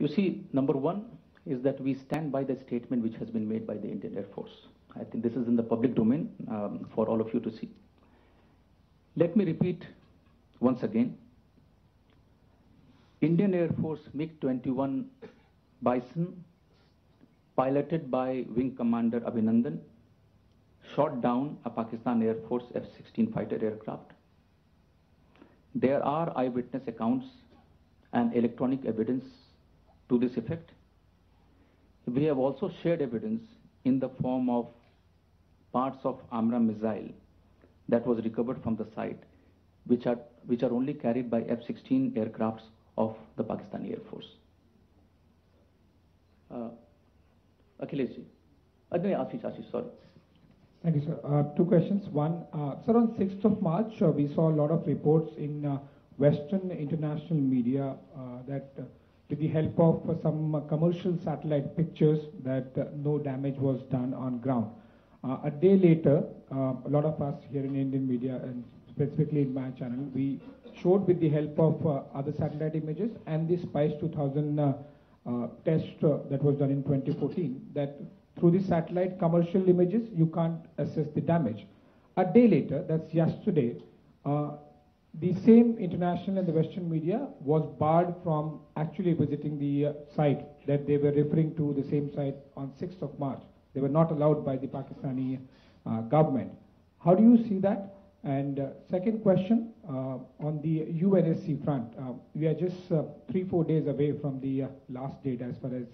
You see, number one is that we stand by the statement which has been made by the Indian Air Force. I think this is in the public domain for all of you to see. Let me repeat once again. Indian Air Force MiG-21 Bison, piloted by Wing Commander Abhinandan, shot down a Pakistan Air Force F-16 fighter aircraft. There are eyewitness accounts and electronic evidence to this effect. We have also shared evidence in the form of parts of AMRA missile that was recovered from the site, which are only carried by F-16 aircrafts of the Pakistani Air Force. Akhileshji. Ashish, sorry. Thank you, sir. Two questions. One, sir, on 6th of March, we saw a lot of reports in Western international media that with the help of some commercial satellite pictures that no damage was done on ground. A day later, a lot of us here in Indian media, and specifically in my channel, we showed with the help of other satellite images and the SPICE 2000 test that was done in 2014, that through the satellite commercial images, you can't assess the damage. A day later, that's yesterday, the same international and the Western media was barred from actually visiting the site that they were referring to, the same site on 6th of March. They were not allowed by the Pakistani government. How do you see that? And second question, on the UNSC front, we are just 3-4 days away from the last date as far as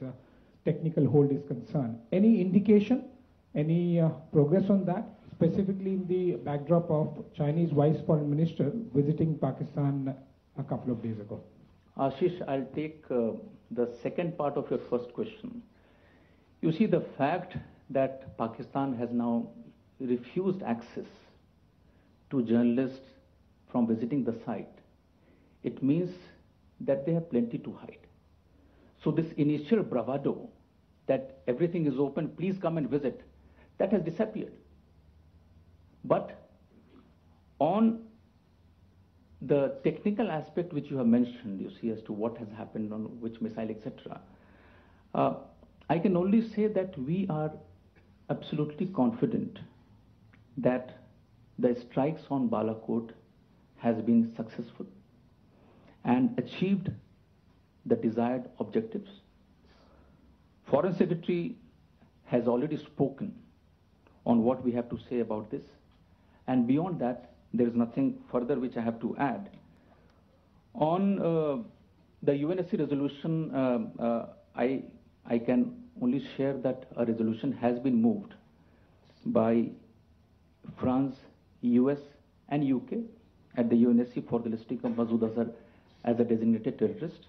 technical hold is concerned. Any indication, any progress on that, specifically in the backdrop of Chinese Vice Foreign Minister visiting Pakistan a couple of days ago? Ashish, I'll take the second part of your first question. You see, the fact that Pakistan has now refused access to journalists from visiting the site, it means that they have plenty to hide. So this initial bravado that everything is open, please come and visit, that has disappeared. But on the technical aspect which you have mentioned, you see, as to what has happened on which missile, etc., I can only say that we are absolutely confident that the strikes on Balakot has been successful and achieved the desired objectives. Foreign Secretary has already spoken on what we have to say about this, and beyond that, there is nothing further which I have to add. On the UNSC resolution, I can only share that a resolution has been moved by France, US, and UK at the UNSC for the listing of Masood Azhar as a designated terrorist.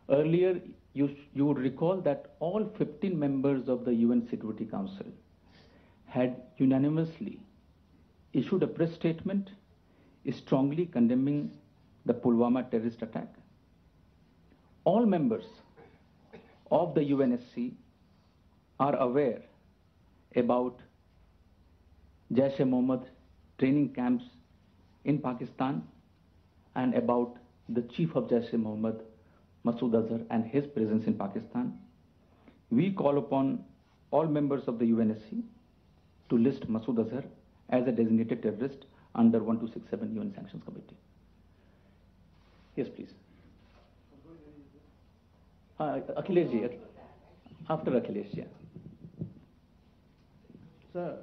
Earlier, you would recall that all 15 members of the UN Security Council had unanimously issued a press statement strongly condemning the Pulwama terrorist attack. All members of the UNSC are aware about Jaish-e-Mohammed training camps in Pakistan and about the chief of Jaish-e-Mohammed, Masood Azhar, and his presence in Pakistan. We call upon all members of the UNSC to list Masood Azhar as a designated terrorist under 1267 UN Sanctions Committee. Yes, please. Akhileshji, after Akhilesh, yeah. Sir,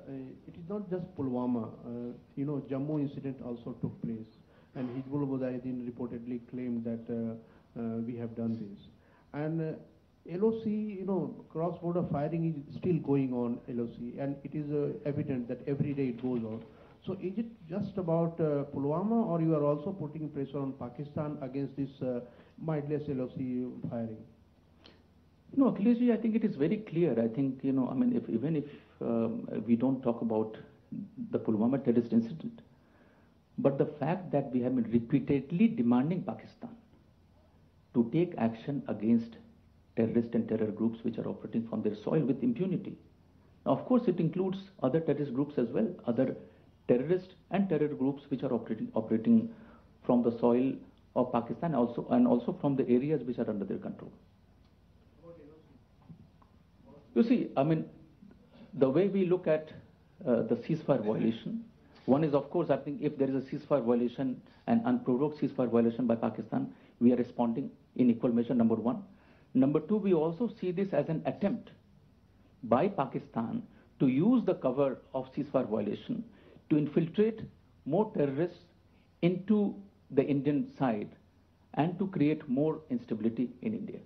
it is not just Pulwama. Jammu incident also took place, and Hizbul Mujahideen reportedly claimed that we have done this. And LOC, cross-border firing is still going on, LOC, and it is evident that every day it goes on. So is it just about Pulwama, or you are also putting pressure on Pakistan against this mindless LOC firing? No, Akhileshji, I think it is very clear. I think, even if we don't talk about the Pulwama terrorist incident, but the fact that we have been repeatedly demanding Pakistan to take action against terrorist and terror groups which are operating from their soil with impunity. Now, of course, it includes other terrorist groups as well, other terrorist and terror groups which are operating from the soil of Pakistan and also from the areas which are under their control. You see, I mean, the way we look at the ceasefire violation, one is, of course, I think if there is a ceasefire violation, an unprovoked ceasefire violation by Pakistan, we are responding in equal measure, number one. Number two, we also see this as an attempt by Pakistan to use the cover of ceasefire violation to infiltrate more terrorists into the Indian side and to create more instability in India.